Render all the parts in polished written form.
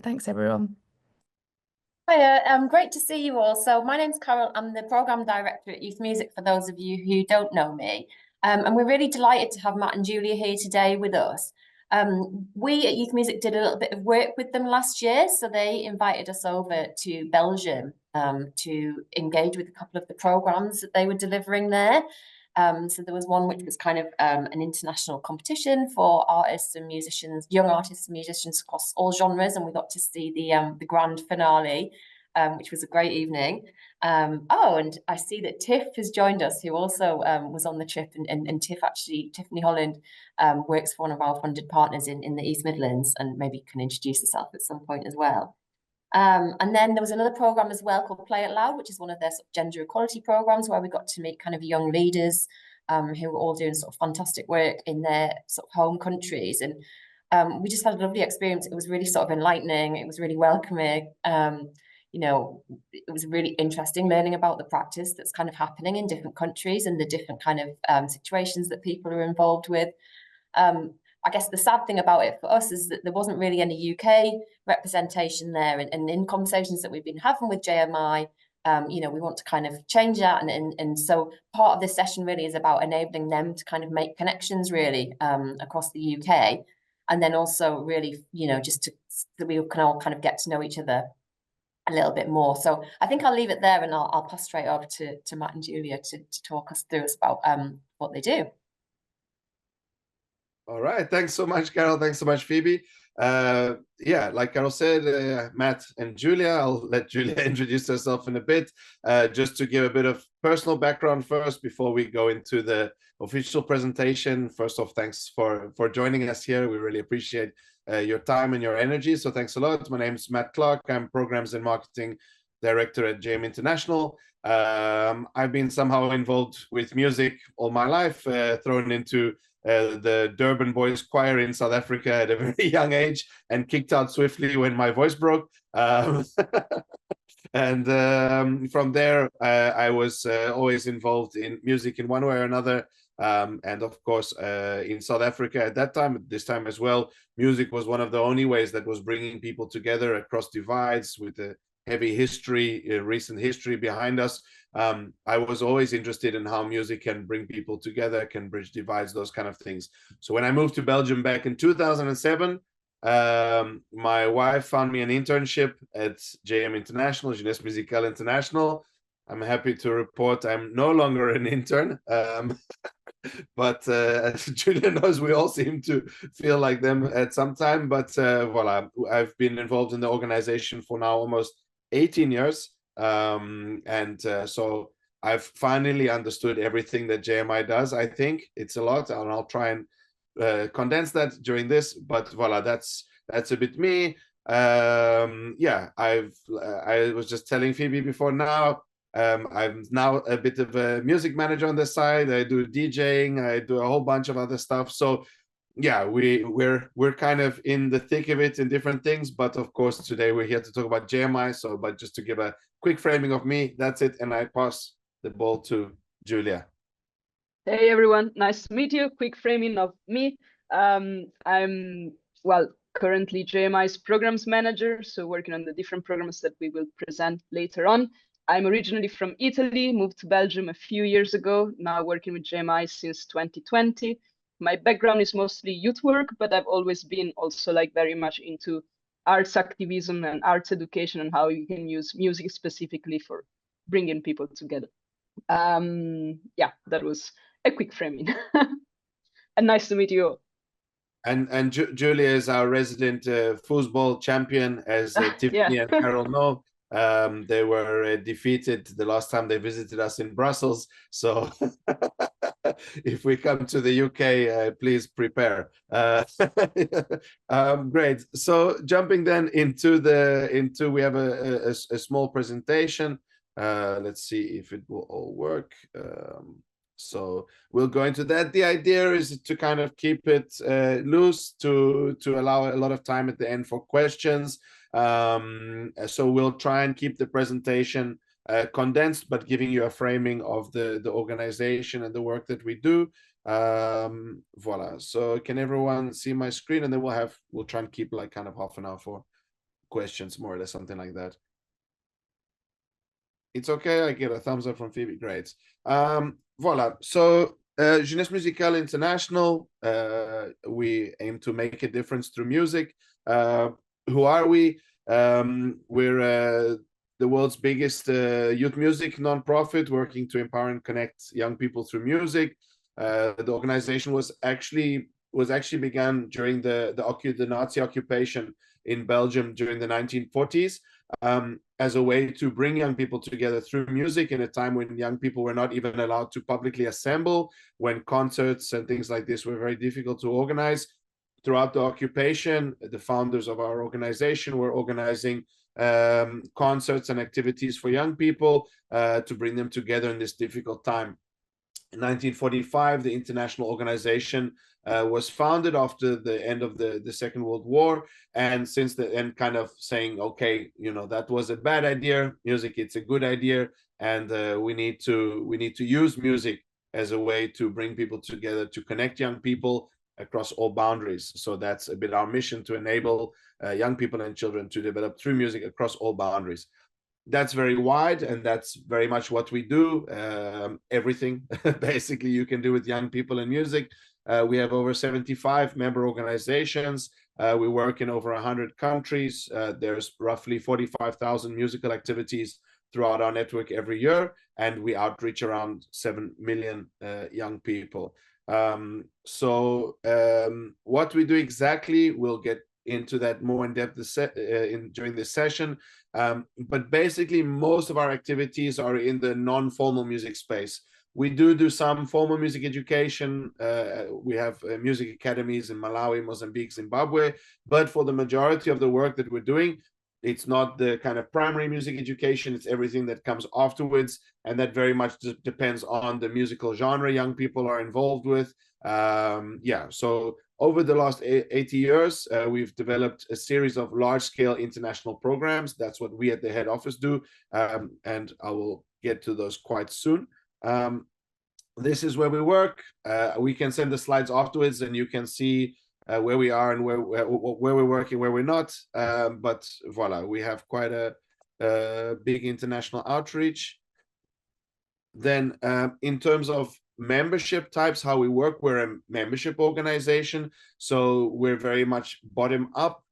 Thanks, everyone. Hiya, great to see you all. So my name's Carol. I'm the Programme Director at Youth Music, for those of you who don't know me. And we're really delighted to have Matt and Julia here today with us. We at Youth Music did a little bit of work with them last year, so they invited us over to Belgium to engage with a couple of the programmes that they were delivering there. So there was one which was kind of an international competition for artists and musicians, young artists and musicians across all genres, and we got to see the grand finale, which was a great evening. Oh, and I see that Tiff has joined us, who also was on the trip, and Tiffany Holland works for one of our funded partners in the East Midlands, and maybe can introduce herself at some point as well. And then there was another program as well called Play It Loud, which is one of their sort of gender equality programs where we got to meet kind of young leaders who were all doing sort of fantastic work in their sort of home countries. And we just had a lovely experience. It was really sort of enlightening. It was really welcoming. You know, it was really interesting learning about the practice that's kind of happening in different countries and the different kind of situations that people are involved with. I guess the sad thing about it for us is that there wasn't really any UK representation there. And in conversations that we've been having with JMI, you know, we want to kind of change that. And so part of this session really is about enabling them to kind of make connections really across the UK. And then also really, you know, just that we can all kind of get to know each other a little bit more. So I think I'll leave it there and I'll pass straight over to Matt and Julia to talk us through us about what they do. All right, thanks so much, Carol. Thanks so much, Phoebe. Yeah, like Carol said, Matt and Julia, I'll let Julia introduce herself in a bit, just to give a bit of personal background first before we go into the official presentation. First off, thanks for joining us here. We really appreciate your time and your energy, so thanks a lot. My name is Matt Clark. I'm Programs and Marketing Director at JM International. I've been somehow involved with music all my life, thrown into the Durban Boys Choir in South Africa at a very young age and kicked out swiftly when my voice broke. And from there, I was always involved in music in one way or another. And of course, in South Africa at that time, this time as well, music was one of the only ways that was bringing people together across divides with the heavy history, recent history behind us. I was always interested in how music can bring people together, can bridge divides, those kind of things. So when I moved to Belgium back in 2007, my wife found me an internship at JM International, Jeunesse Musicale International. I'm happy to report I'm no longer an intern. But as Julia knows, we all seem to feel like them at some time. But voila, I've been involved in the organization for now almost 18 years. So I've finally understood everything that JMI does. I think it's a lot, and I'll try and condense that during this. But voila, that's a bit me. Yeah, I was just telling Phoebe before now. I'm now a bit of a music manager on the side. I do DJing. I do a whole bunch of other stuff. So yeah, we're kind of in the thick of it in different things. But of course, today we're here to talk about JMI. So, but just to give a quick framing of me, that's it. And I pass the ball to Julia. Hey everyone, nice to meet you. Quick framing of me. I'm currently JMI's programs manager, so working on the different programs that we will present later on. I'm originally from Italy, moved to Belgium a few years ago, now working with JMI since 2020. My background is mostly youth work, but I've always been also like very much into arts activism and arts education and how you can use music specifically for bringing people together. Yeah, that was a quick framing. And nice to meet you all. And Julia is our resident foosball champion, as Tiffany and Carol know. They were defeated the last time they visited us in Brussels. So if we come to the UK, please prepare. Great. So jumping then into we have a small presentation. Let's see if it will all work. So we'll go into that. The idea is to kind of keep it loose, to allow a lot of time at the end for questions. So we'll try and keep the presentation condensed, but giving you a framing of the organization and the work that we do. Voila. So can everyone see my screen? And then we'll try and keep like kind of half an hour for questions, more or less, something like that. It's okay. I get a thumbs up from Phoebe. Great. Voila. So Jeunesse Musicale International, we aim to make a difference through music. Who are we? We're the world's biggest youth music nonprofit, working to empower and connect young people through music. The organization was actually began during the Nazi occupation in Belgium during the 1940s. As a way to bring young people together through music in a time when young people were not even allowed to publicly assemble, when concerts and things like this were very difficult to organize. Throughout the occupation, the founders of our organization were organizing concerts and activities for young people to bring them together in this difficult time. In 1945, the international organization was founded after the end of the Second World War, and since then kind of saying, okay, you know, that was a bad idea. Music, it's a good idea, and we need to use music as a way to bring people together, to connect young people across all boundaries. So that's a bit our mission, to enable young people and children to develop through music across all boundaries. That's very wide, and that's very much what we do. Everything basically you can do with young people and music. We have over 75 member organizations. We work in over 100 countries. There's roughly 45,000 musical activities throughout our network every year, and we outreach around 7 million young people. What we do exactly, we'll get into that more in depth during this session. But basically, most of our activities are in the non-formal music space. We do some formal music education. We have music academies in Malawi, Mozambique, Zimbabwe. But for the majority of the work that we're doing, it's not the kind of primary music education. It's everything that comes afterwards. And that very much depends on the musical genre young people are involved with. So over the last 80 years, we've developed a series of large-scale international programs. That's what we at the head office do, and I will get to those quite soon. This is where we work. We can send the slides afterwards, and you can see where we are and where we're working, where we're not. But voila, we have quite a big international outreach. Then in terms of membership types, how we work, we're a membership organization, so we're very much bottom up.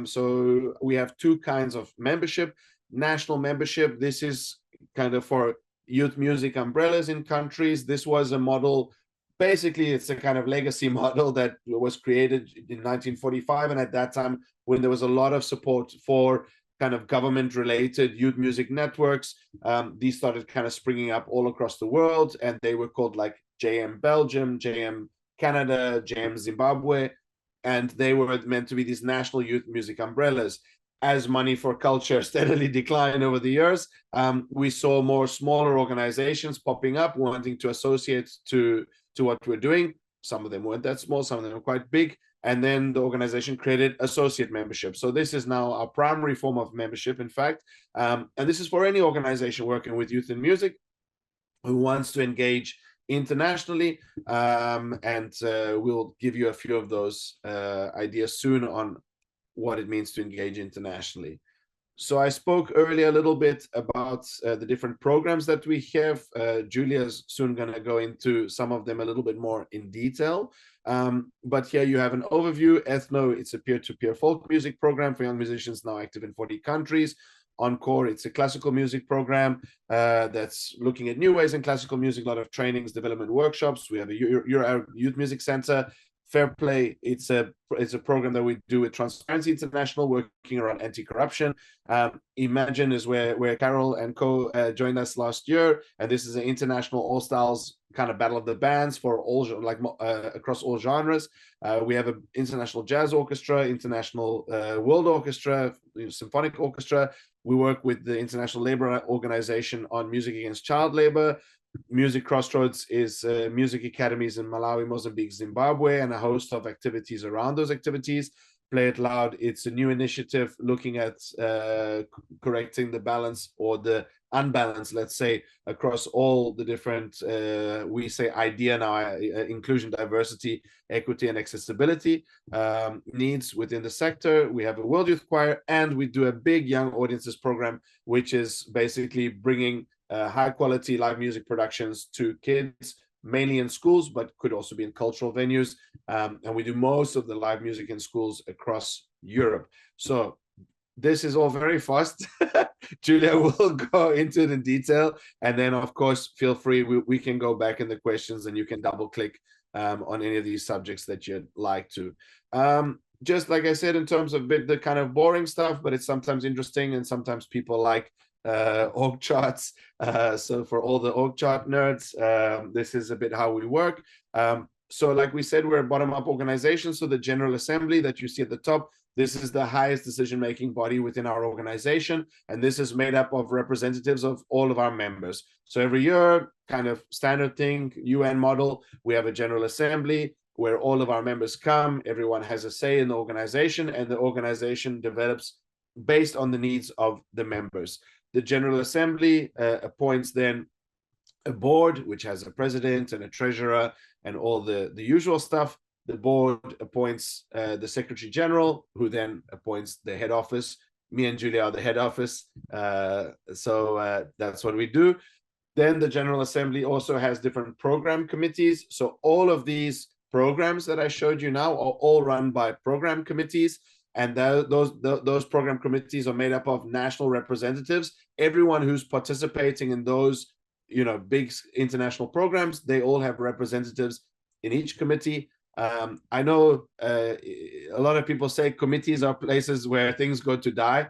So we have two kinds of membership. National membership, this is kind of for youth music umbrellas in countries. This was a model, basically it's a kind of legacy model that was created in 1945, and at that time when there was a lot of support for kind of government-related youth music networks, these started kind of springing up all across the world, and they were called like JM Belgium, JM Canada, JM Zimbabwe, and they were meant to be these national youth music umbrellas. As Money for Culture steadily declined over the years, we saw more smaller organizations popping up, wanting to associate to what we're doing. Some of them weren't that small, some of them were quite big. And then the organization created associate membership. So this is now our primary form of membership, in fact. And this is for any organization working with youth in music who wants to engage internationally. We'll give you a few of those ideas soon on what it means to engage internationally. So I spoke earlier a little bit about the different programs that we have. Julia's soon going to go into some of them a little bit more in detail. But here you have an overview. Ethno, it's a peer-to-peer folk music program for young musicians now active in 40 countries. Encore, it's a classical music program that's looking at new ways in classical music, a lot of trainings, development workshops. We have a Euro Youth Music Center. Fair Play, it's a program that we do with Transparency International, working around anti-corruption. Imagine is where Carol and co joined us last year, and this is an international all-styles kind of battle of the bands for all across all genres. We have an international jazz orchestra, international world orchestra, symphonic orchestra. We work with the International Labor Organization on music against child labor. Music Crossroads is music academies in Malawi, Mozambique, Zimbabwe, and a host of activities around those activities. Play It Loud. It's a new initiative looking at correcting the balance or the unbalance, let's say, across all the different, we say idea now, inclusion, diversity, equity, and accessibility needs within the sector. We have a World Youth Choir, and we do a big young audiences program, which is basically bringing high quality live music productions to kids, mainly in schools, but could also be in cultural venues. And we do most of the live music in schools across Europe. So this is all very fast. Julia will go into it in detail. And then, of course, feel free, we can go back in the questions and you can double click on any of these subjects that you'd like to. Just like I said, in terms of the kind of boring stuff, but it's sometimes interesting and sometimes people like org charts. So for all the org chart nerds, this is a bit how we work. So like we said, we're a bottom-up organization. So the General Assembly that you see at the top, this is the highest decision-making body within our organization. And this is made up of representatives of all of our members. So every year, kind of standard thing, UN model, we have a General Assembly where all of our members come, everyone has a say in the organization, and the organization develops based on the needs of the members. The General Assembly appoints then a board, which has a president and a treasurer and all the usual stuff. The board appoints the Secretary General, who then appoints the head office. Me and Julia are the head office. So that's what we do. Then the General Assembly also has different program committees. So all of these programs that I showed you now are all run by program committees. And those program committees are made up of national representatives. Everyone who's participating in those, big international programs, they all have representatives in each committee. I know a lot of people say committees are places where things go to die.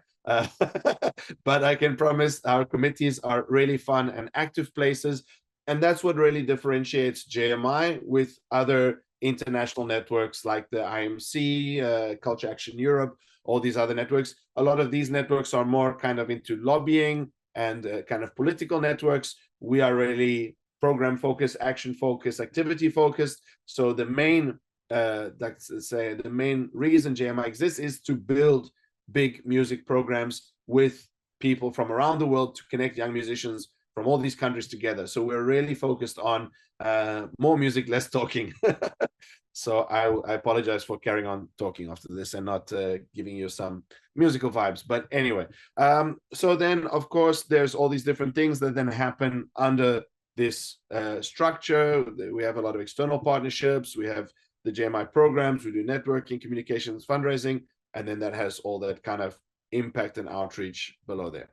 But I can promise our committees are really fun and active places. And that's what really differentiates JMI with other international networks like the IMC, Culture Action Europe, all these other networks. A lot of these networks are more kind of into lobbying and kind of political networks. We are really program focused, action focused, activity focused. So the main, the main reason JMI exists is to build big music programs with people from around the world to connect young musicians from all these countries together. So we're really focused on more music, less talking. So I apologize for carrying on talking after this and not giving you some musical vibes. But anyway, so then, of course, there's all these different things that then happen under this structure. We have a lot of external partnerships. We have the JMI programs. We do networking, communications, fundraising, and then that has all that kind of impact and outreach below there.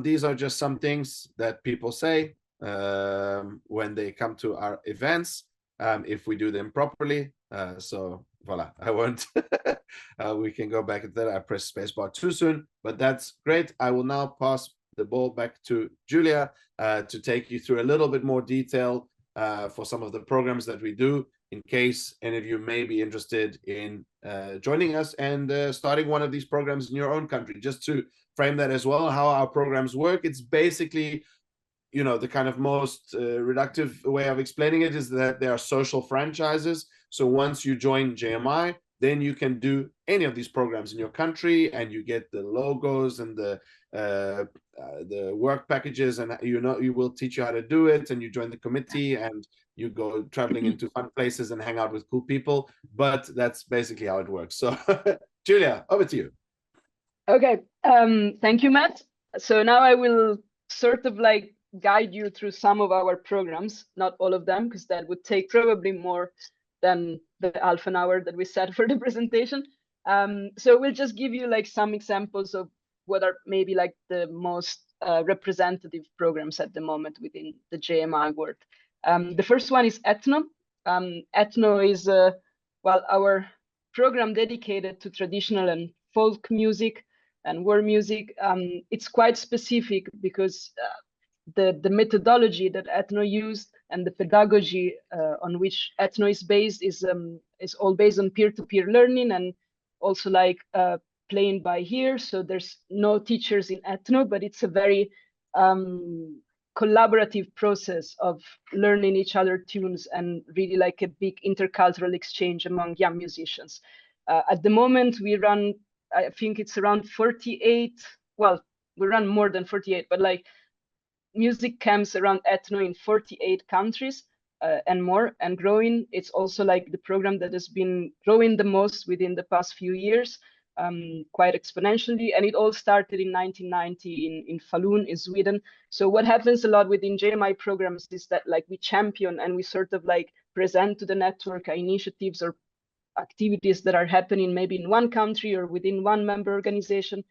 These are just some things that people say when they come to our events, if we do them properly. So voila, I won't. We can go back at that. I pressed spacebar too soon, but that's great. I will now pass the ball back to Julia to take you through a little bit more detail for some of the programs that we do, in case any of you may be interested in joining us and starting one of these programs in your own country. Just to frame that as well, how our programs work, it's basically, the kind of most reductive way of explaining it is that they are social franchises. So once you join JMI, then you can do any of these programs in your country, and you get the logos and the work packages, and you will teach you how to do it, and you join the committee and you go traveling into fun places and hang out with cool people. But that's basically how it works. So Julia, over to you. Okay, thank you, Matt. So now I will sort of guide you through some of our programs, not all of them, because that would take probably more than the half an hour that we set for the presentation. So we'll just give you some examples of what are maybe the most representative programs at the moment within the JMI world. The first one is Ethno. Ethno is our program dedicated to traditional and folk music and world music. It's quite specific because the methodology that Ethno used and the pedagogy on which Ethno is based is all based on peer-to-peer learning, and also playing by ear. So there's no teachers in Ethno, but it's a very collaborative process of learning each other tunes and really a big intercultural exchange among young musicians. At the moment, we run, I think it's around 48, well, we run more than 48, but like music camps around ethno in 48 countries and more, and growing. It's also like the program that has been growing the most within the past few years, quite exponentially. And it all started in 1990 in Falun in Sweden. So what happens a lot within JMI programs is that like we champion and we sort of like present to the network initiatives or activities that are happening maybe in one country or within one member organization.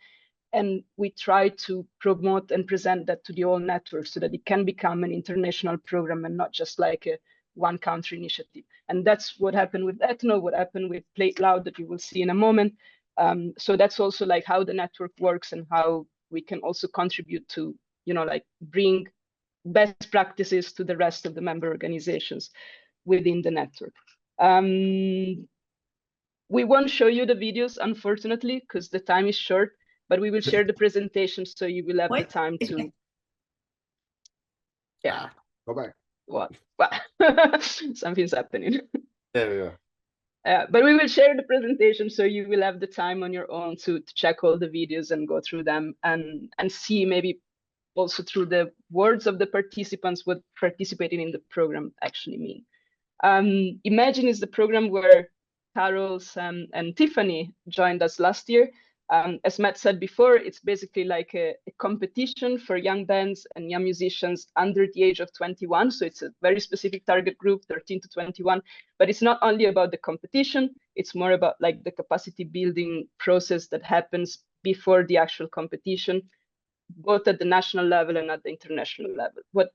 And we try to promote and present that to the whole network so that it can become an international program and not just like a one country initiative. And that's what happened with Ethno, what happened with Play It Loud that you will see in a moment. So that's also like how the network works and how we can also contribute to, you know, like bring best practices to the rest of the member organizations within the network. We won't show you the videos, unfortunately, because the time is short, but we will share the presentation so you will have the time to. Yeah. Go back. What? Something's happening. There we go. But we will share the presentation so you will have the time on your own to check all the videos and go through them and see maybe also through the words of the participants what participating in the program actually mean. Imagine is the program where Carol, Sam, and Tiffany joined us last year. As Matt said before, it's basically like a competition for young bands and young musicians under the age of 21. So it's a very specific target group, 13 to 21. But it's not only about the competition, it's more about like the capacity building process that happens before the actual competition, both at the national level and at the international level. What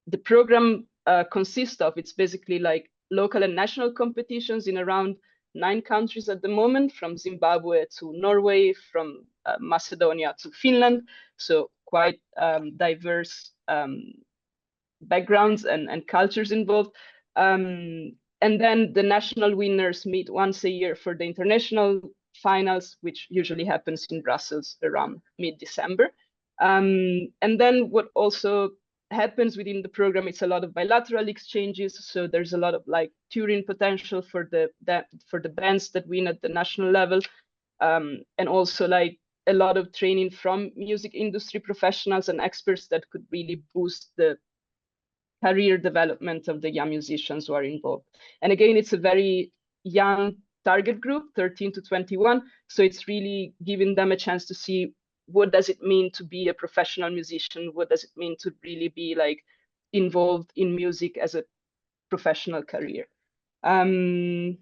the program consists of, it's basically like local and national competitions in around 9 countries at the moment, from Zimbabwe to Norway, from Macedonia to Finland. So quite diverse backgrounds and cultures involved. And then the national winners meet once a year for the international finals, which usually happens in Brussels around mid-December. And then what also happens within the program, it's a lot of bilateral exchanges. So there's a lot of like touring potential for the bands that win at the national level, and also like a lot of training from music industry professionals and experts that could really boost the career development of the young musicians who are involved. And again, it's a very young target group, 13 to 21. So it's really giving them a chance to see what does it mean to be a professional musician? What does it mean to really be like involved in music as a professional career? And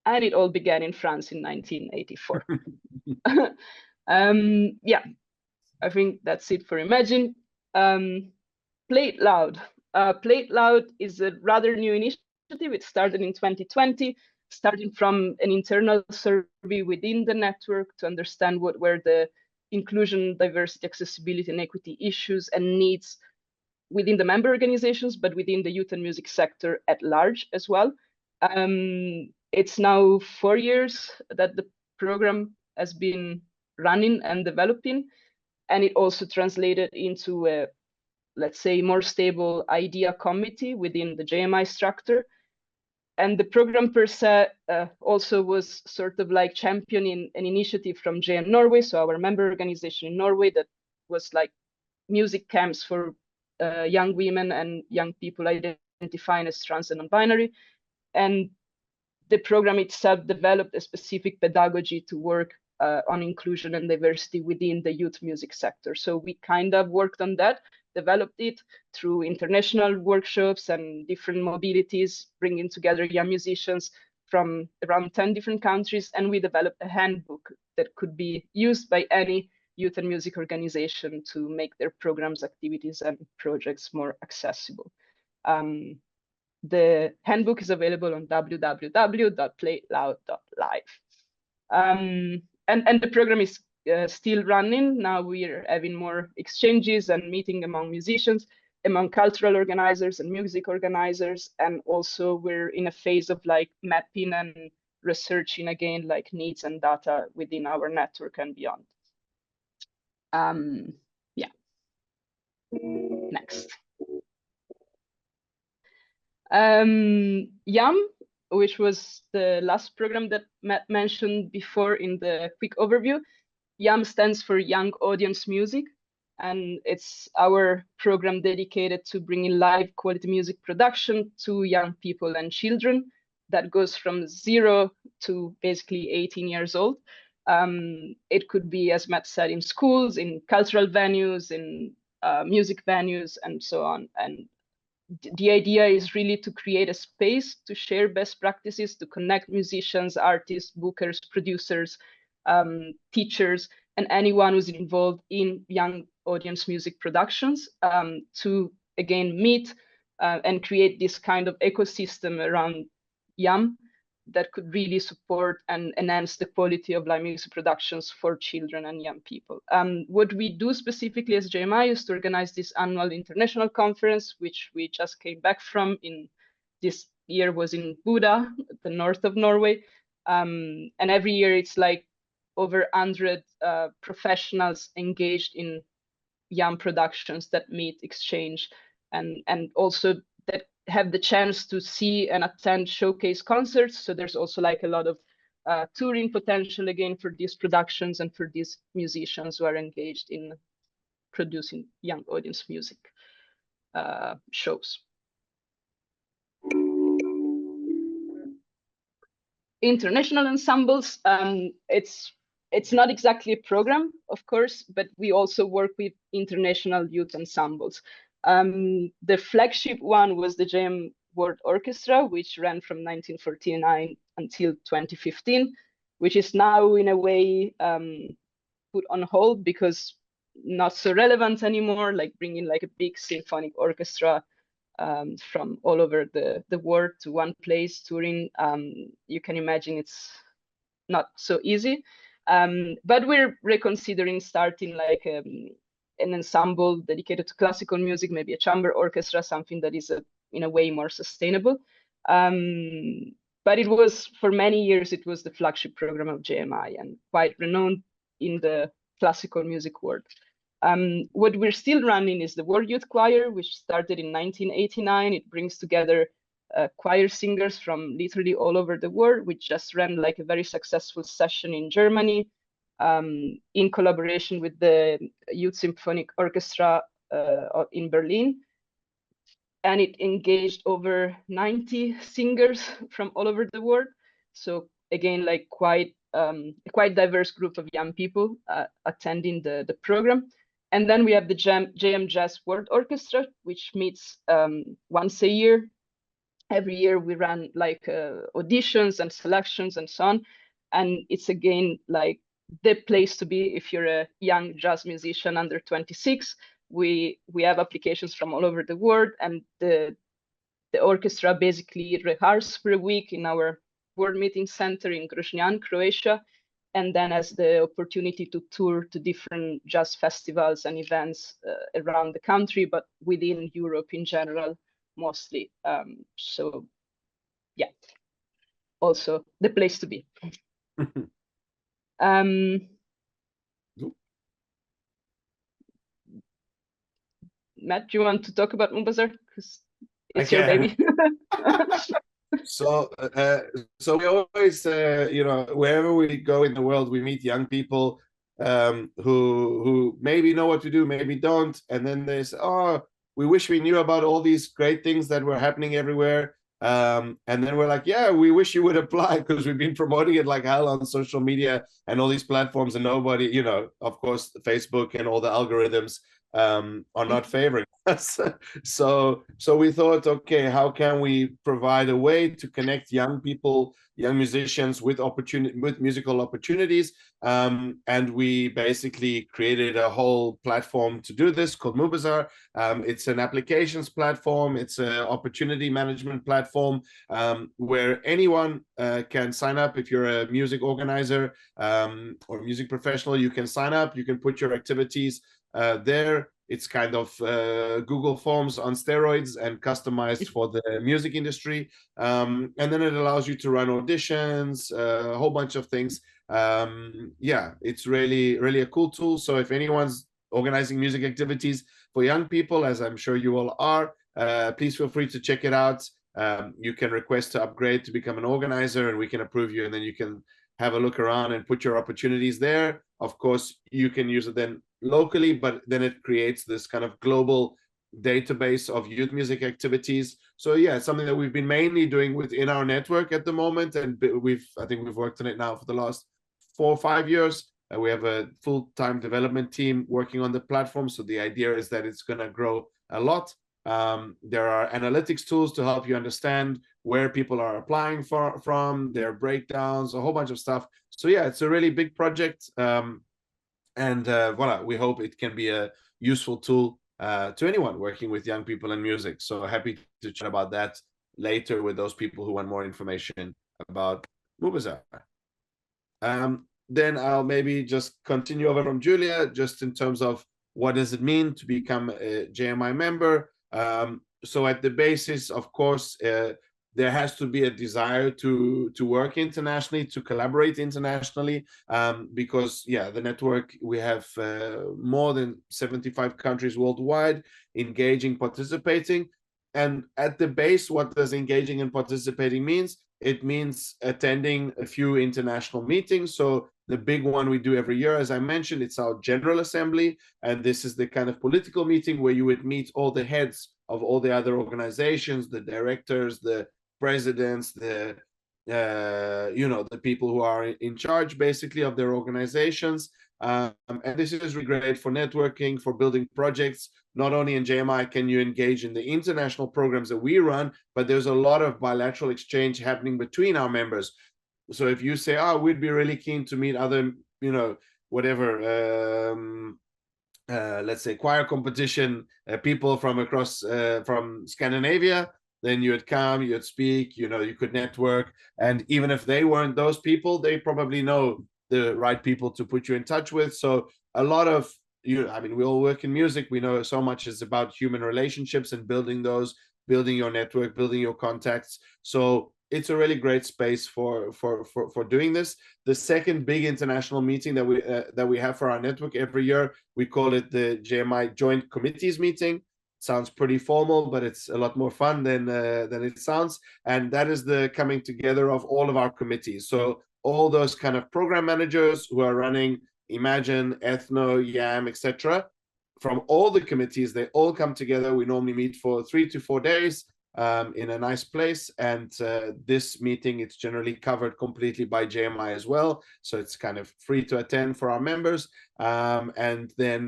it all began in France in 1984. Yeah, I think that's it for Imagine. Play It Loud. Play It Loud is a rather new initiative. It started in 2020, starting from an internal survey within the network to understand what were the inclusion, diversity, accessibility, and equity issues and needs within the member organizations, but within the youth and music sector at large as well. It's now 4 years that the program has been running and developing, and it also translated into a, let's say, more stable idea committee within the JMI structure. And the program per se also was sort of like championing an initiative from JM Norway, so our member organization in Norway, that was like music camps for young women and young people identifying as trans and non-binary. And the program itself developed a specific pedagogy to work on inclusion and diversity within the youth music sector. So we kind of worked on that, developed it through international workshops and different mobilities, bringing together young musicians from around 10 different countries. And we developed a handbook that could be used by any youth and music organization to make their programs, activities, and projects more accessible. The handbook is available on www.playloud.live. And the program is still running. Now we're having more exchanges and meeting among musicians, among cultural organizers and music organizers. And also we're in a phase of like mapping and researching again, like needs and data within our network and beyond. Yeah. Next. YUM which was the last program that Matt mentioned before in the quick overview. YAM stands for Young Audience Music, and it's our program dedicated to bringing live quality music production to young people and children. That goes from 0 to basically 18 years old. It could be, as Matt said, in schools, in cultural venues, in music venues, and so on. And the idea is really to create a space to share best practices, to connect musicians, artists, bookers, producers, teachers, and anyone who's involved in young audience music productions, to again meet and create this kind of ecosystem around YAM that could really support and enhance the quality of live music productions for children and young people. What we do specifically as JMI is to organize this annual international conference, which we just came back from in this year, was in Buda, the north of Norway. And every year it's like over 100 professionals engaged in YAM productions that meet, exchange, and also that have the chance to see and attend showcase concerts. So there's also like a lot of touring potential again for these productions and for these musicians who are engaged in producing young audience music shows. International ensembles, it's not exactly a program, of course, but we also work with international youth ensembles. The flagship one was the JM World Orchestra, which ran from 1949 until 2015, which is now in a way put on hold because not so relevant anymore, like bringing like a big symphonic orchestra from all over the world to one place touring. You can imagine it's not so easy. But we're reconsidering starting like an ensemble dedicated to classical music, maybe a chamber orchestra, something that is in a way more sustainable. But it was, for many years, it was the flagship program of JMI and quite renowned in the classical music world. What we're still running is the World Youth Choir, which started in 1989. It brings together choir singers from literally all over the world. We just ran like a very successful session in Germany in collaboration with the Youth Symphonic Orchestra in Berlin. And it engaged over 90 singers from all over the world. So again, like quite a quite diverse group of young people attending the program. And then we have the JM Jazz World Orchestra, which meets once a year. Every year we run like auditions and selections and so on. And it's again like the place to be if you're a young jazz musician under 26. We have applications from all over the world, and the orchestra basically rehearses for a week in our World Meeting Center in Groznan, Croatia, and then has the opportunity to tour to different jazz festivals and events around the country, but within Europe in general, mostly. So yeah, also the place to be. Matt, do you want to talk about Moonbazar? Because it's your baby. So we always, you know, wherever we go in the world, we meet young people who maybe know what to do, maybe don't, and then they say, "Oh, we wish we knew about all these great things that were happening everywhere." And then we're like, "Yeah, we wish you would apply because we've been promoting it like hell on social media and all these platforms, and nobody, you know, of course, Facebook and all the algorithms are not favoring us." So we thought, okay, how can we provide a way to connect young people, young musicians with musical opportunities? And we basically created a whole platform to do this called Moonbazar. It's an applications platform. It's an opportunity management platform where anyone can sign up. If you're a music organizer or music professional, you can sign up. You can put your activities there. It's kind of Google Forms on steroids and customized for the music industry. And then it allows you to run auditions, a whole bunch of things. Yeah, it's really a cool tool. So if anyone's organizing music activities for young people, as I'm sure you all are, please feel free to check it out. you can request to upgrade to become an organizer, and we can approve you, and then you can have a look around and put your opportunities there. Of course, you can use it then locally, but then it creates this kind of global database of youth music activities. So yeah, it's something that we've been mainly doing within our network at the moment, and I think we've worked on it now for the last 4 or 5 years. We have a full-time development team working on the platform, so the idea is that it's going to grow a lot. There are analytics tools to help you understand where people are applying from, their breakdowns, a whole bunch of stuff. So yeah, it's a really big project, and voila, we hope it can be a useful tool to anyone working with young people in music. So happy to chat about that later with those people who want more information about Mubazzar. Then I'll maybe just continue over from Julia, just in terms of what does it mean to become a JMI member. So at the basis, of course, there has to be a desire to work internationally, to collaborate internationally, because yeah, the network, we have more than 75 countries worldwide engaging, participating. And at the base, what does engaging and participating means? It means attending a few international meetings. So the big one we do every year, as I mentioned, it's our General Assembly. And this is the kind of political meeting where you would meet all the heads of all the other organizations, the directors, the presidents, the the people who are in charge basically of their organizations. And this is really great for networking, for building projects. Not only in JMI can you engage in the international programs that we run, but there's a lot of bilateral exchange happening between our members. So if you say, oh, we'd be really keen to meet other, let's say choir competition people from across from Scandinavia, then you'd come, you'd speak, you could network. And even if they weren't those people, they probably know the right people to put you in touch with. So a lot of we all work in music. We know so much is about human relationships and building those, building your network, building your contacts. So it's a really great space for doing this. The second big international meeting that we have for our network every year, we call it the JMI Joint Committees meeting. Sounds pretty formal, but it's a lot more fun than it sounds. And that is the coming together of all of our committees. So all those kind of program managers who are running Imagine, Ethno, YAM, etc. From all the committees, they all come together. We normally meet for 3 to 4 days in a nice place. And this meeting, it's generally covered completely by JMI as well. So it's kind of free to attend for our members. And then,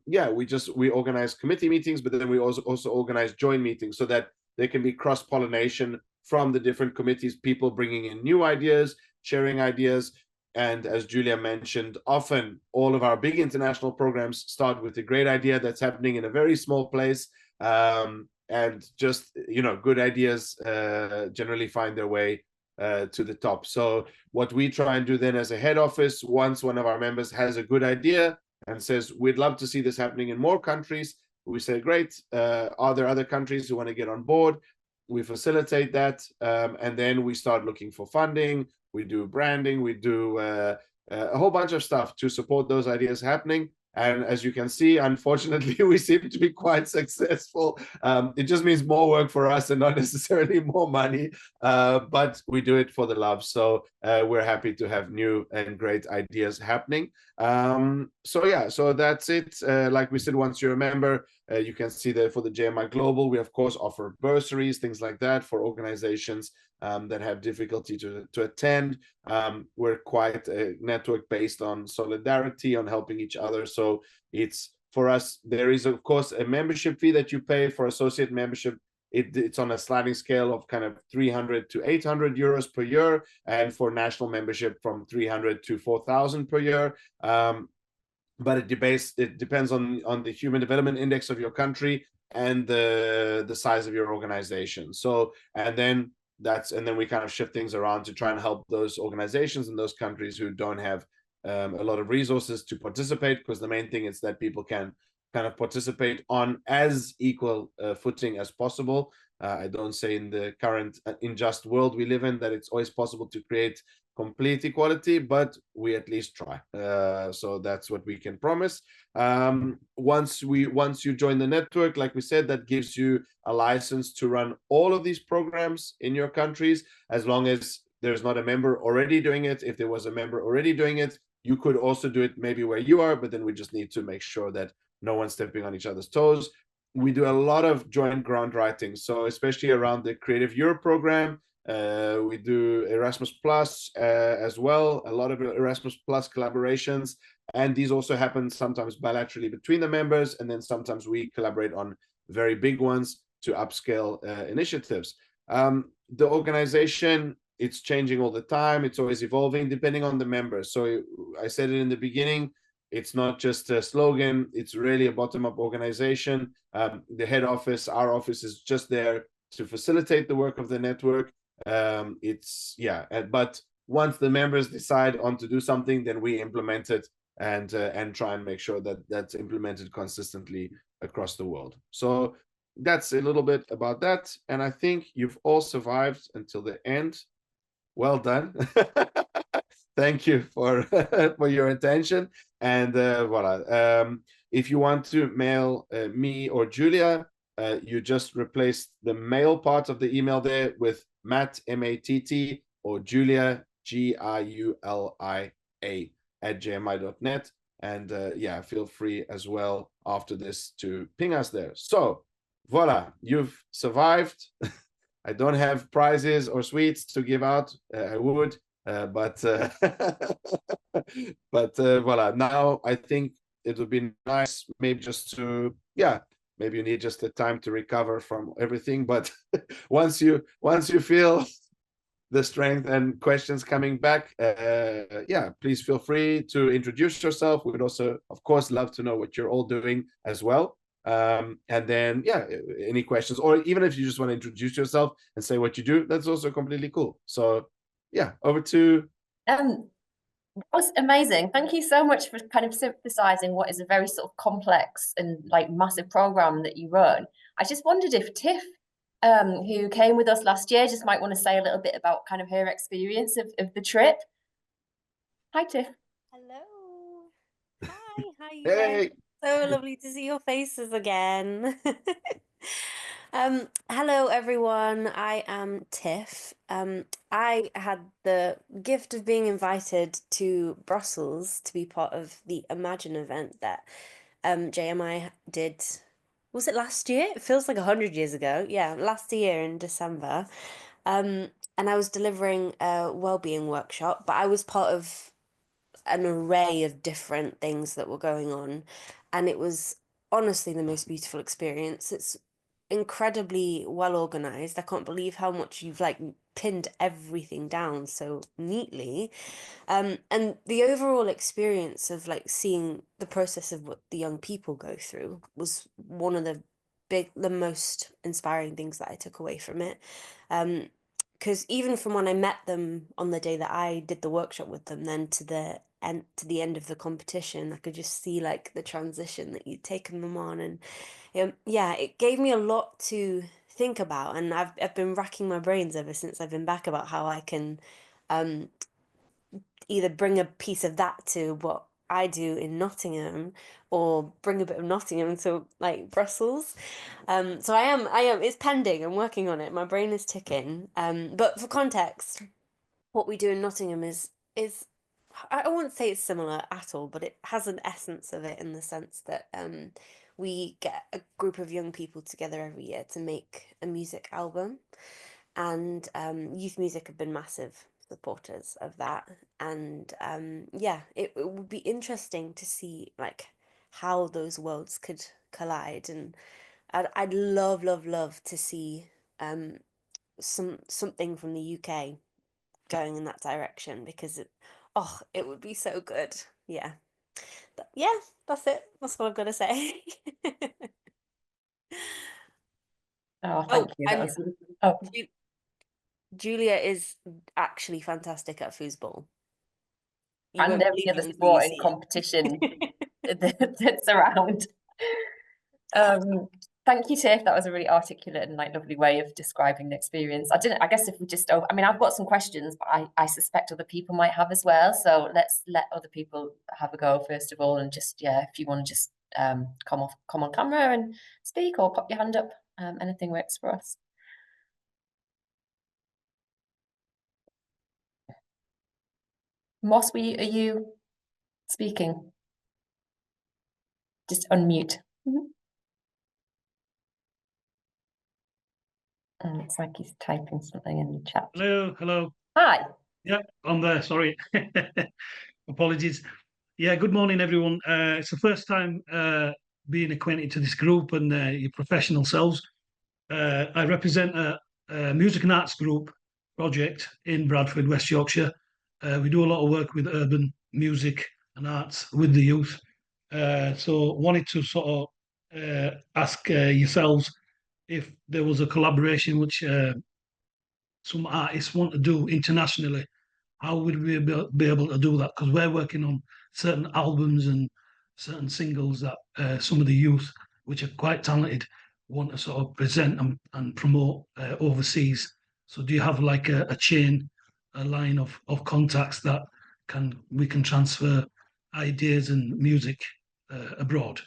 we organize committee meetings, but then we also organize joint meetings so that there can be cross-pollination from the different committees, people bringing in new ideas, sharing ideas. And as Julia mentioned, often all of our big international programs start with a great idea that's happening in a very small place. And just, good ideas generally find their way to the top. So what we try and do then as a head office, once one of our members has a good idea and says, we'd love to see this happening in more countries, we say, great, are there other countries who want to get on board? We facilitate that, and then we start looking for funding. We do branding, we do a whole bunch of stuff to support those ideas happening. And as you can see, unfortunately, we seem to be quite successful. It just means more work for us and not necessarily more money, but we do it for the love. So we're happy to have new and great ideas happening. So that's it. Like we said, once you're a member, you can see that for the JMI Global, we of course offer bursaries, things like that for organizations that have difficulty to attend. We're quite a network based on solidarity, on helping each other. So it's, for us, there is of course a membership fee that you pay for associate membership. It's on a sliding scale of kind of 300 to 800 euros per year, and for national membership from 300 to 4,000 per year. But it depends on the Human Development Index of your country and the size of your organization. So, and then we kind of shift things around to try and help those organizations in those countries who don't have a lot of resources to participate, because the main thing is that people can kind of participate on as equal footing as possible. I don't say in the current unjust world we live in that it's always possible to create complete equality, but we at least try. So that's what we can promise. Once you join the network, like we said, that gives you a license to run all of these programs in your countries, as long as there's not a member already doing it. If there was a member already doing it, you could also do it maybe where you are, but then we just need to make sure that no one's stepping on each other's toes. We do a lot of joint grant writing, so especially around the Creative Europe program. We do Erasmus Plus as well, a lot of Erasmus Plus collaborations, and these also happen sometimes bilaterally between the members, and then sometimes we collaborate on very big ones to upscale initiatives. The organization, it's changing all the time, it's always evolving depending on the members. So I said it in the beginning, it's not just a slogan, it's really a bottom-up organization. The head office, our office, is just there to facilitate the work of the network. But once the members decide on to do something, then we implement it and try and make sure that that's implemented consistently across the world. So that's a little bit about that, and I think you've all survived until the end. Well done. Thank you for for your attention, and voila. If you want to mail me or Julia, you just replace the mail part of the email there with Matt, M-A-T-T, or Julia, G-I-U-L-I-A @jmi.net. And yeah, feel free as well after this to ping us there. So voila, you've survived. I don't have prizes or sweets to give out. I would, but voila. Now I think it would be nice, maybe just to, yeah, maybe you need just the time to recover from everything. But once you feel the strength and questions coming back, yeah, please feel free to introduce yourself. We would also, of course, love to know what you're all doing as well. And then, yeah, any questions, or even if you just want to introduce yourself and say what you do, that's also completely cool. So yeah, over to that was amazing. Thank you so much for kind of synthesizing what is a very sort of complex and like massive program that you run. I just wondered if Tiff, who came with us last year, just might want to say a little bit about kind of her experience of the trip. Hi, Tiff. Hello. Hi, how you hey. guys? So lovely to see your faces again. Hello everyone. I am Tiff. I had the gift of being invited to Brussels to be part of the Imagine event that JMI did. Was it last year? It feels like 100 years ago. Yeah, last year in December. And I was delivering a wellbeing workshop, but I was part of an array of different things that were going on, and it was honestly the most beautiful experience. It's incredibly well organized. I can't believe how much you've like pinned everything down so neatly. And the overall experience of like seeing the process of what the young people go through was one of the most inspiring things that I took away from it. Because even from when I met them on the day that I did the workshop with them, then to the end of the competition, I could just see like the transition that you'd taken them on, and yeah, it gave me a lot to think about, and I've been racking my brains ever since I've been back about how I can either bring a piece of that to what I do in Nottingham, or bring a bit of Nottingham to like Brussels. So I am, it's pending, I'm working on it, my brain is ticking. But for context, what we do in Nottingham is I wouldn't say it's similar at all, but it has an essence of it in the sense that we get a group of young people together every year to make a music album, and Youth Music have been massive supporters of that. And yeah, it would be interesting to see like how those worlds could collide, and I'd love to see something from the UK going in that direction, because it would be so good. Yeah. Yeah, that's it. That's what I've got to say. Oh, thank you. That and was, oh, Julia is actually fantastic at foosball. You and won't every believe other it until you sporting see competition it. that's around. Thank you, Tiff. That was a really articulate and like lovely way of describing the experience. I guess if we just, I mean, I've got some questions, but I suspect other people might have as well. So let's let other people have a go first of all, and just, yeah, if you want to just come on camera and speak or pop your hand up, anything works for us. Moss, are you speaking? Just unmute. It's like he's typing something in the chat. Hello. Hi. Yeah, I'm there. Sorry. Apologies. Yeah, good morning, everyone. It's the first time being acquainted to this group and your professional selves. I represent a music and arts group project in Bradford, West Yorkshire. We do a lot of work with urban music and arts with the youth. So wanted to sort of ask yourselves if there was a collaboration which some artists want to do internationally. How would we be able to do that? Because we're working on certain albums and certain singles that some of the youth, which are quite talented, want to sort of present and promote overseas. So do you have like a chain, a line of contacts that we can transfer ideas and music abroad?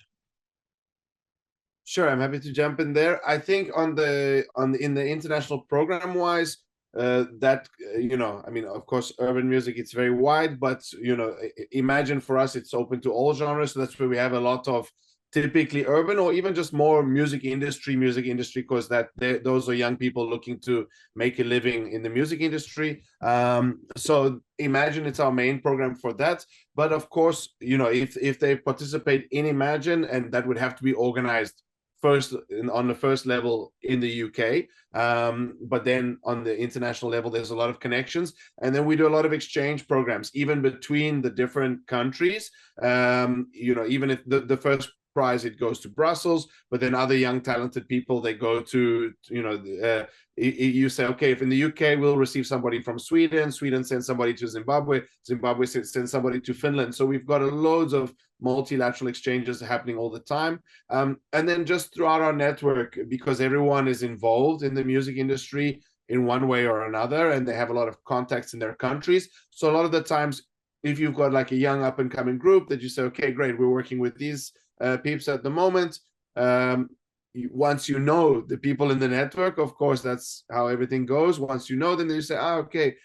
Sure, I'm happy to jump in there. I think in the international program wise, I mean, of course, urban music, it's very wide, but imagine for us, it's open to all genres. So that's where we have a lot of typically urban or even just more music industry, because those are young people looking to make a living in the music industry. So Imagine, it's our main program for that. But of course, if they participate in Imagine, and that would have to be organized first on the first level in the UK, but then on the international level, there's a lot of connections, and then we do a lot of exchange programs, even between the different countries. Even if the first prize, it goes to Brussels, but then other young talented people, they go to you say, okay, if in the UK we'll receive somebody from Sweden sends somebody to Zimbabwe sends somebody to Finland. So we've got loads of multilateral exchanges happening all the time, and then just throughout our network, because everyone is involved in the music industry in one way or another, and they have a lot of contacts in their countries. So a lot of the times, if you've got like a young up and coming group that you say, okay, great, we're working with these peeps at the moment. Once you know the people in the network, of course, that's how everything goes. Once you know them, then you say, okay,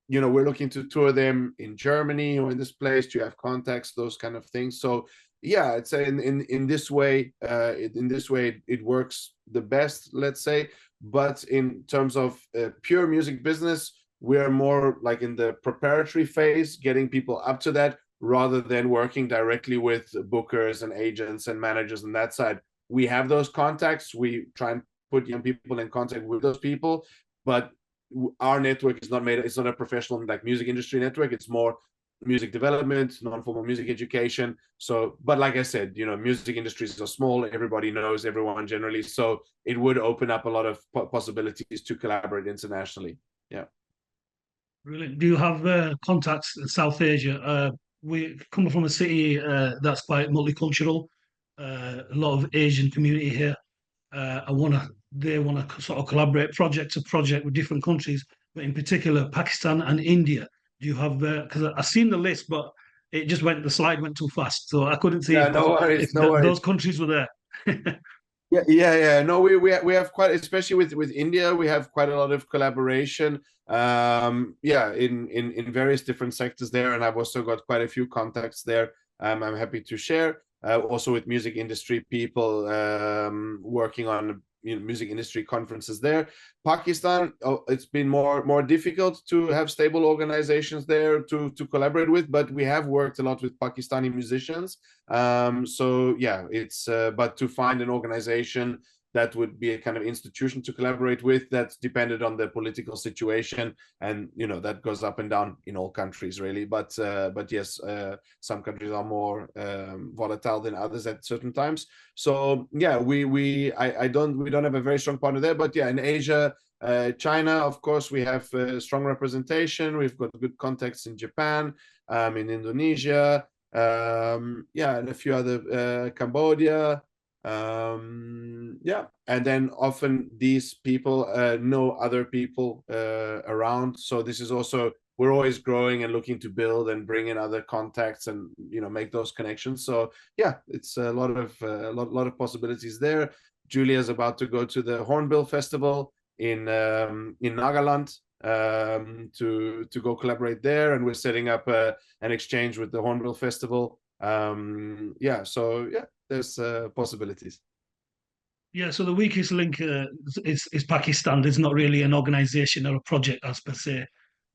we're looking to tour them in Germany or in this place. Do you have contacts? Those kind of things. So yeah, I'd say in this way, it works the best, let's say. But in terms of pure music business, we're more like in the preparatory phase, getting people up to that, rather than working directly with bookers and agents and managers on that side. We have those contacts. We try and put young people in contact with those people, but our network is it's not a professional like music industry network. It's more music development, non-formal music education. So, but like I said, music industries are small. Everybody knows everyone generally. So it would open up a lot of possibilities to collaborate internationally. Yeah. Brilliant. Do you have contacts in South Asia? We come from a city that's quite multicultural, a lot of Asian community here. They want to sort of collaborate project to project with different countries, but in particular Pakistan and India. Do you have? Because I've seen the list, but the slide went too fast, so I couldn't see if those countries were there. Yeah. No, we have quite, especially with India, we have quite a lot of collaboration. In various different sectors there, and I've also got quite a few contacts there. I'm happy to share. Also with music industry people working on music industry conferences there. Pakistan, it's been more difficult to have stable organizations there to collaborate with, but we have worked a lot with Pakistani musicians. So yeah, it's but to find an organization that would be a kind of institution to collaborate with, that's dependent on the political situation, and that goes up and down in all countries really. But yes, some countries are more volatile than others at certain times. So yeah, we don't have a very strong partner there. But yeah, in Asia, China, of course, we have strong representation. We've got good contacts in Japan, in Indonesia, and a few other, Cambodia. Yeah, and then often these people know other people around, so this is also, we're always growing and looking to build and bring in other contacts and, you know, make those connections. So yeah, it's a lot of possibilities there. Julia's about to go to the Hornbill Festival in Nagaland, to go collaborate there, and we're setting up an exchange with the Hornbill Festival. Yeah, so yeah, there's possibilities. Yeah, so the weakest link is Pakistan. There's not really an organization or a project as per se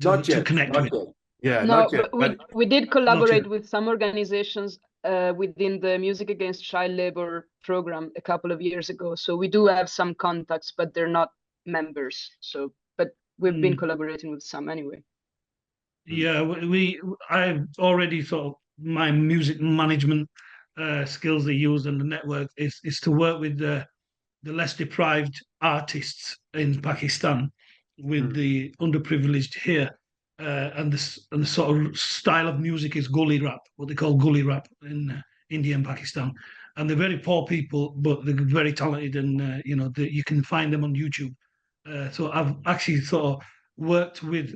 Not to yet, connect not with. yet. Yeah, No, not yet. but we did collaborate yet. with some organizations within the Music Against Child Labor program a couple of years ago. So we do have some contacts, but they're not members. So, but we've been collaborating with some anyway. Yeah, I've already thought my music management skills they use and the network is to work with the less deprived artists in Pakistan, with the underprivileged here, and the sort of style of music is gully rap, what they call gully rap in India and Pakistan, and they're very poor people, but they're very talented, and you know, you can find them on YouTube. So I've actually sort of worked with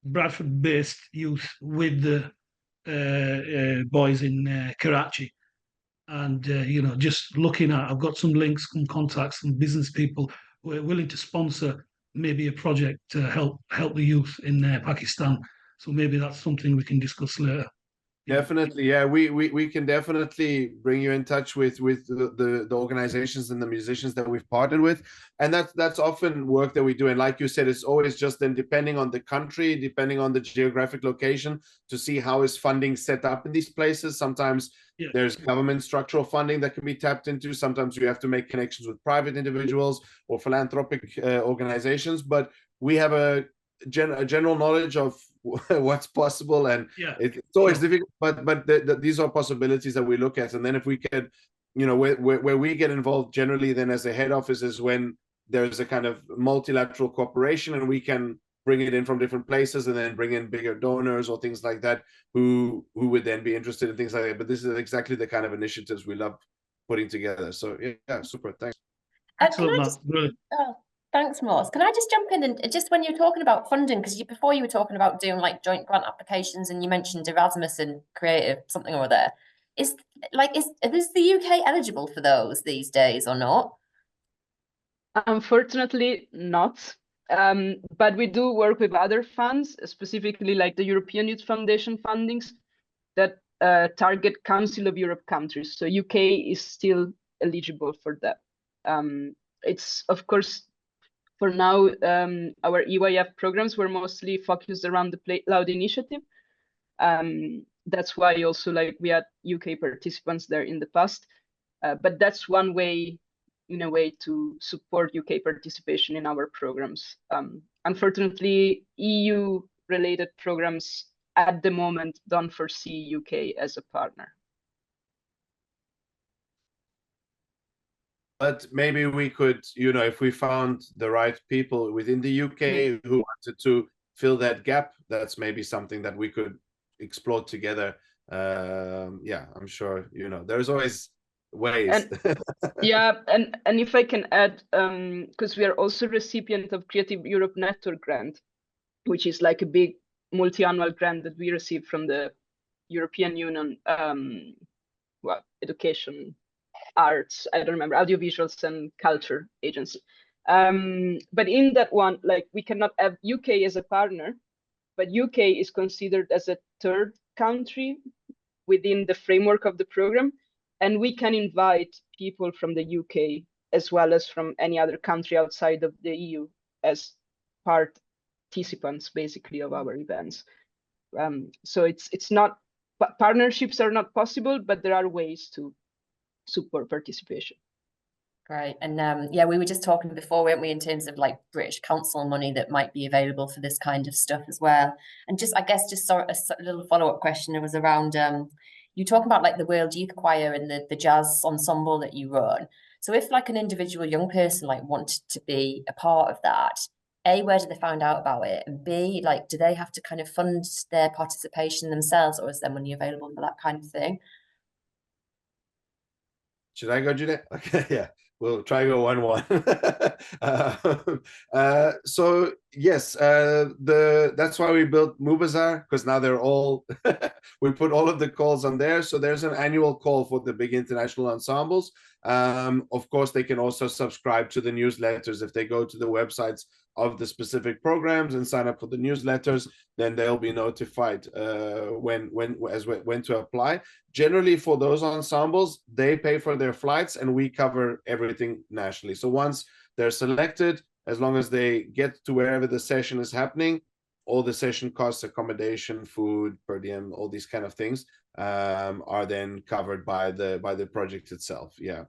Bradford-based youth with the boys in Karachi, and you know, just looking at, I've got some links, some contacts, some business people who are willing to sponsor maybe a project to help the youth in Pakistan. So maybe that's something we can discuss later. Definitely, yeah. We can definitely bring you in touch with the organizations and the musicians that we've partnered with, and that's often work that we do. And like you said, it's always just then depending on the country, depending on the geographic location, to see how is funding set up in these places. Sometimes there's government structural funding that can be tapped into. Sometimes you have to make connections with private individuals or philanthropic organizations. But we have a general knowledge of what's possible, and it's always difficult, but these are possibilities that we look at. And then if we can, you know, where we get involved generally then as a head office is when there's a kind of multilateral cooperation, and we can bring it in from different places and then bring in bigger donors or things like that who would then be interested in things like that. But this is exactly the kind of initiatives we love putting together. So yeah, super, thanks. Excellent, Matt. Thanks, Morse. Can I just jump in and just, when you're talking about funding, because before you were talking about doing like joint grant applications, and you mentioned Erasmus and Creative something or other, is the UK eligible for those these days or not? Unfortunately, not. But we do work with other funds, specifically like the European Youth Foundation fundings that target Council of Europe countries. So UK is still eligible for that. It's, of course, for now, our EYF programs were mostly focused around the Play Loud initiative. That's why also like we had UK participants there in the past. But that's one way, in a way, to support UK participation in our programs. Unfortunately, EU-related programs at the moment don't foresee UK as a partner. But maybe we could, you know, if we found the right people within the UK who wanted to fill that gap, that's maybe something that we could explore together. Yeah, I'm sure, you know, there's always ways. Yeah, and if I can add, because we are also recipient of Creative Europe Network grant, which is like a big multi-annual grant that we receive from the European Union, well, education, arts, I don't remember, audiovisuals and culture agency. But in that one, like, we cannot have UK as a partner, but UK is considered as a third country within the framework of the program. And we can invite people from the UK as well as from any other country outside of the EU as participants, basically, of our events. So it's not, partnerships are not possible, but there are ways to support participation. Great. And yeah, we were just talking before, weren't we, in terms of like British Council money that might be available for this kind of stuff as well. And just, I guess, just sort of a little follow-up question was around, you talk about like the World Youth Choir and the jazz ensemble that you run. So if like an individual young person like wanted to be a part of that, A, where do they find out about it? And B, like, do they have to kind of fund their participation themselves, or is there money available for that kind of thing? Should I go, Julia? Okay, yeah. We'll try go 1-1. So yes, that's why we built Mubazar, because now they're all we put all of the calls on there. So there's an annual call for the big international ensembles. Of course, they can also subscribe to the newsletters. If they go to the websites of the specific programs and sign up for the newsletters, then they'll be notified when to apply. Generally, for those ensembles, they pay for their flights and we cover everything nationally. So once they're selected, as long as they get to wherever the session is happening, all the session costs, accommodation, food, per diem, all these kind of things are then covered by the project itself. Yeah.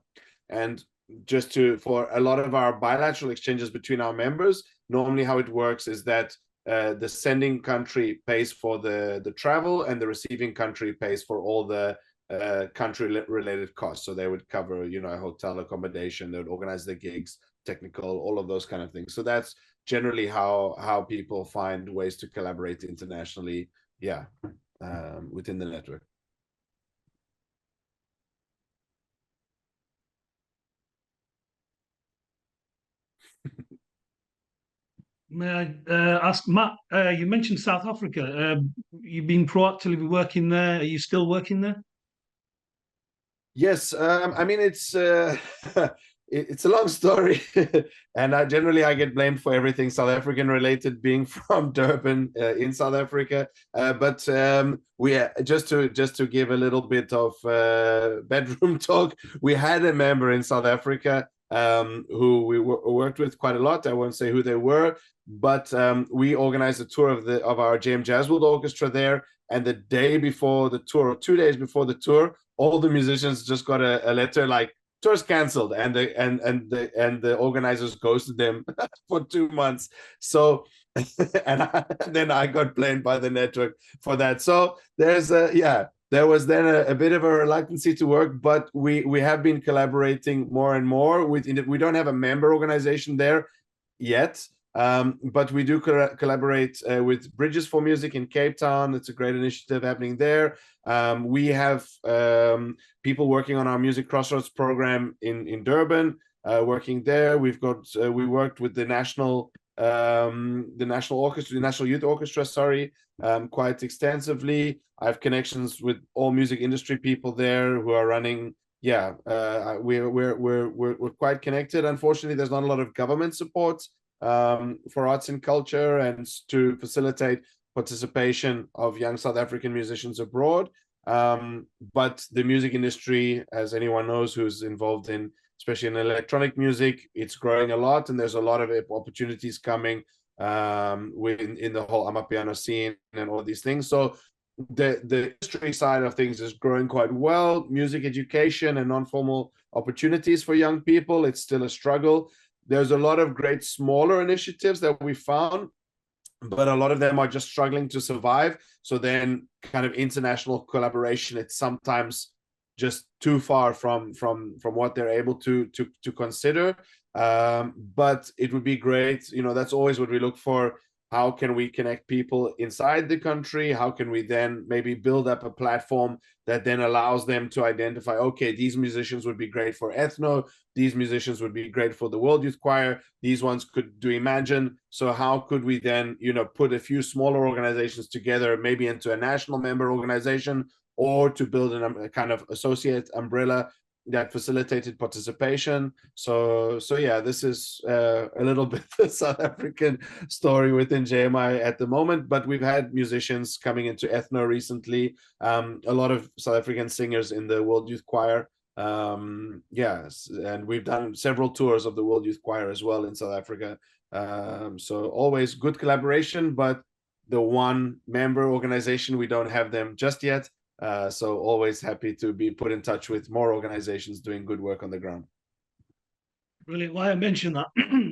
And just for a lot of our bilateral exchanges between our members, normally how it works is that the sending country pays for the travel and the receiving country pays for all the country related costs. So they would cover, hotel accommodation, they would organize the gigs, technical, all of those kind of things. So that's generally how people find ways to collaborate internationally, within the network. May I ask, Matt, you mentioned South Africa. You've been proactively working there. Are you still working there? Yes, I mean, it's it's a long story, and I get blamed for everything South African related, being from Durban in South Africa. But we just to give a little bit of bedroom talk, we had a member in South Africa who we worked with quite a lot. I won't say who they were, but we organized a tour of our JM Jazz World Orchestra there. And the day before the tour, or 2 days before the tour, all the musicians just got a letter like tour's canceled, and the organizers ghosted them for 2 months. So then I got blamed by the network for that. So there was then a bit of a reluctancy to work, but we have been collaborating more and more with. We don't have a member organization there yet. But we do collaborate with Bridges for Music in Cape Town. It's a great initiative happening there. We have people working on our Music Crossroads program in Durban, working there. We worked with the National Orchestra, the National Youth Orchestra, quite extensively. I have connections with all music industry people there who are running. We're quite connected. Unfortunately, there's not a lot of government support for arts and culture and to facilitate participation of young South African musicians abroad. But the music industry, as anyone knows who's involved in, especially in electronic music, it's growing a lot, and there's a lot of opportunities coming in the whole Amapiano scene and all these things. So the industry side of things is growing quite well. Music education and non-formal opportunities for young people, it's still a struggle. There's a lot of great smaller initiatives that we found, but a lot of them are just struggling to survive. So then kind of international collaboration, it's sometimes just too far from what they're able to consider. But it would be great, that's always what we look for. How can we connect people inside the country? How can we then maybe build up a platform that then allows them to identify, okay, these musicians would be great for Ethno, these musicians would be great for the World Youth Choir, these ones could do Imagine. So how could we then, put a few smaller organizations together, maybe into a national member organization, or to build a kind of associate umbrella that facilitated participation. So yeah, this is a little bit the South African story within JMI at the moment, but we've had musicians coming into Ethno recently, a lot of South African singers in the World Youth Choir. Yes, and we've done several tours of the World Youth Choir as well in South Africa. So always good collaboration, but the one member organization, we don't have them just yet. So always happy to be put in touch with more organizations doing good work on the ground. Brilliant. Why I mentioned that,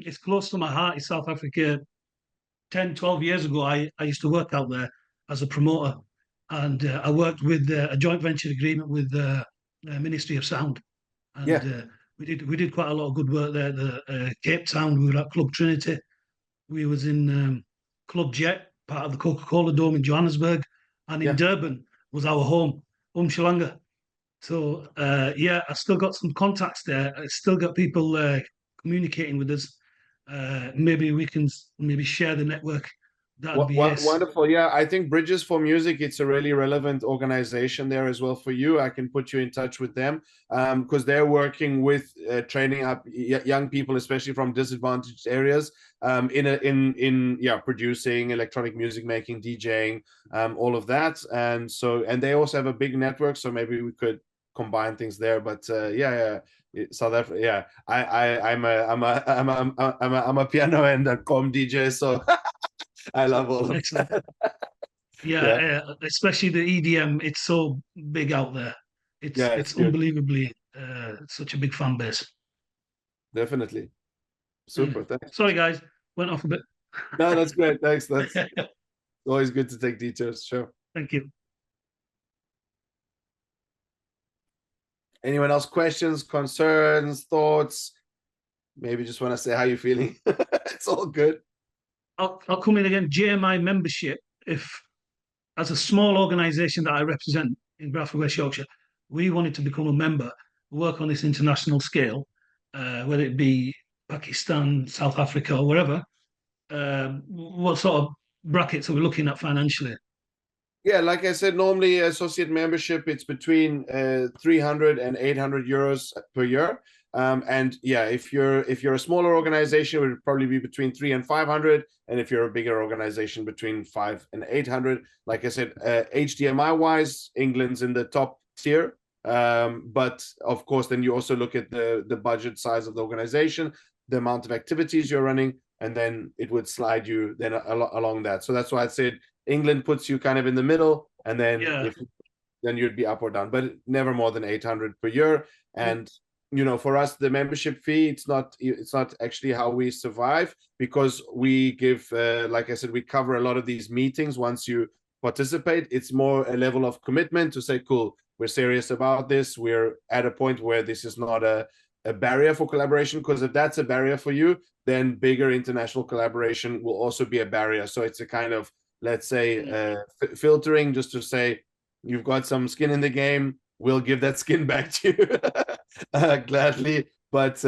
it's close to my heart. In South Africa, 10, 12 years ago, I used to work out there as a promoter, and I worked with a joint venture agreement with the Ministry of Sound. And we did quite a lot of good work there. The Cape Town, we were at Club Trinity. We was in Club Jet, part of the Coca-Cola Dome in Johannesburg, and in Durban was our home, Umhlanga. So yeah, I've still got some contacts there. I've still got people communicating with us. Maybe we can maybe share the network. That'd be yes. Wonderful. Yeah, I think Bridges for Music, it's a really relevant organization there as well for you. I can put you in touch with them because they're working with training up young people, especially from disadvantaged areas, in producing, electronic music making, DJing, all of that. And they also have a big network, so maybe we could combine things there. But South Africa, yeah, I'm a piano and a com DJ, so I love all of Excellent. that. Yeah, especially the EDM. It's so big out there. It's good. unbelievably such a big fan base. Definitely. Super. Thanks. Sorry, guys, went off a bit. No, that's great. Thanks. That's always good to take details. Sure. Thank you. Anyone else? Questions, concerns, thoughts? Maybe just want to say how you're feeling. It's all good. I'll come in again. JMI membership, if as a small organization that I represent in Bradford, West Yorkshire, we wanted to become a member, work on this international scale, whether it be Pakistan, South Africa, or wherever. What sort of brackets are we looking at financially? Yeah, like I said, normally associate membership, it's between 300 and 800 euros per year. And yeah, if you're a smaller organization, it would probably be between 300 and 500, and if you're a bigger organization, between 500 and 800. Like I said, HDMI wise, England's in the top tier. But of course, then you also look at the budget size of the organization, the amount of activities you're running, and then it would slide you then along that. So that's why I said England puts you kind of in the middle, and then then you'd be up or down, but never more than 800 per year. And for us, the membership fee, it's not actually how we survive, because we give, like I said, we cover a lot of these meetings. Once you participate, it's more a level of commitment to say, cool, we're serious about this. We're at a point where this is not a barrier for collaboration, because if that's a barrier for you, then bigger international collaboration will also be a barrier. So it's a kind of, let's say, filtering, just to say, you've got some skin in the game, we'll give that skin back to you gladly. But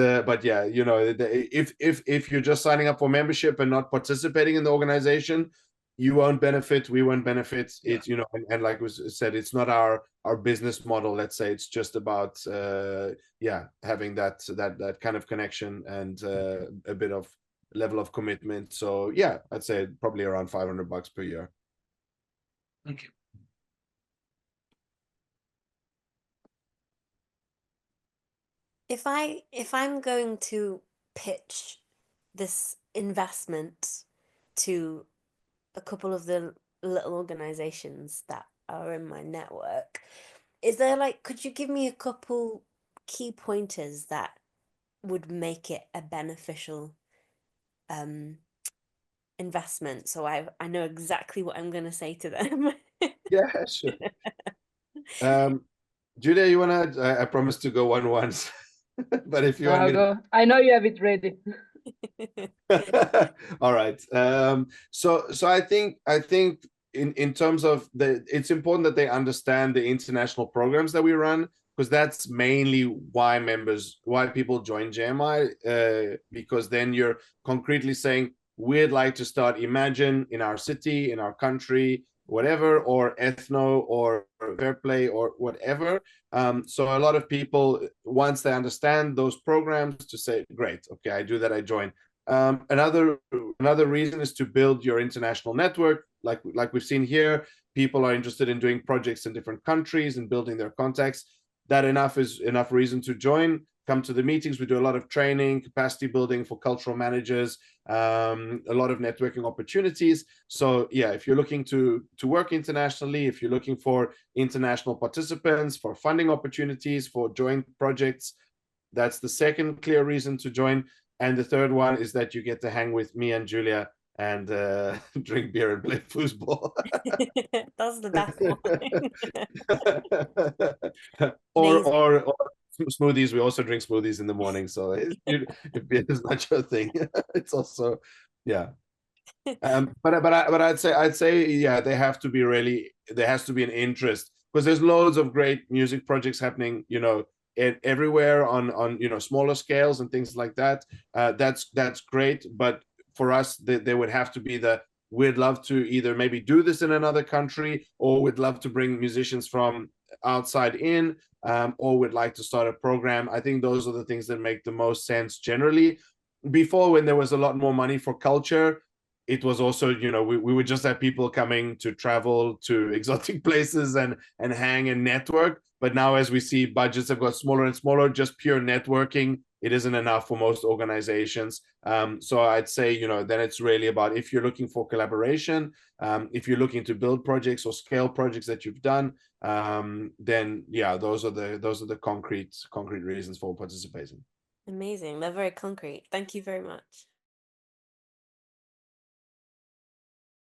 yeah, if you're just signing up for membership and not participating in the organization, you won't benefit, we won't benefit. It's and like was said, it's not our business model. Let's say it's just about having that kind of connection and a bit of level of commitment. So yeah, I'd say probably around $500 per year. Thank you. If I'm going to pitch this investment to a couple of the little organizations that are in my network, is there could you give me a couple key pointers that would make it a beneficial investment, so I know exactly what I'm going to say to them? Yeah, sure. Julia, you want to? I promise to go one once, but if you want me to... I know you have it ready. All right. So I think in terms of it's important that they understand the international programs that we run, because that's mainly why people join JMI, because then you're concretely saying, we'd like to start Imagine in our city, in our country, whatever, or Ethno or Fairplay or whatever. So a lot of people, once they understand those programs, to say, great, okay, I do that, I join. Another reason is to build your international network. Like we've seen here, people are interested in doing projects in different countries and building their contacts. That is enough reason to join. Come to the meetings. We do a lot of training, capacity building for cultural managers, a lot of networking opportunities. So yeah, if you're looking to work internationally, if you're looking for international participants, for funding opportunities, for joint projects, that's the second clear reason to join. And the third one is that you get to hang with me and Julia and drink beer and play foosball. That's the best one. or smoothies. We also drink smoothies in the morning, so if beer is not your thing, it's also but I'd say yeah, there has to be an interest because there's loads of great music projects happening, you know, everywhere on you know, smaller scales and things like that. That's great, but for us, there would have to be we'd love to either maybe do this in another country, or we'd love to bring musicians from outside in, or we'd like to start a program. I think those are the things that make the most sense generally. Before, when there was a lot more money for culture, it was also, you know, we would just have people coming to travel to exotic places and hang and network. But now, as we see, budgets have got smaller and smaller, just pure networking, it isn't enough for most organizations. So I'd say, you know, then it's really about, if you're looking for collaboration, if you're looking to build projects or scale projects that you've done, then yeah, those are the concrete reasons for participating. Amazing. They're very concrete. Thank you very much.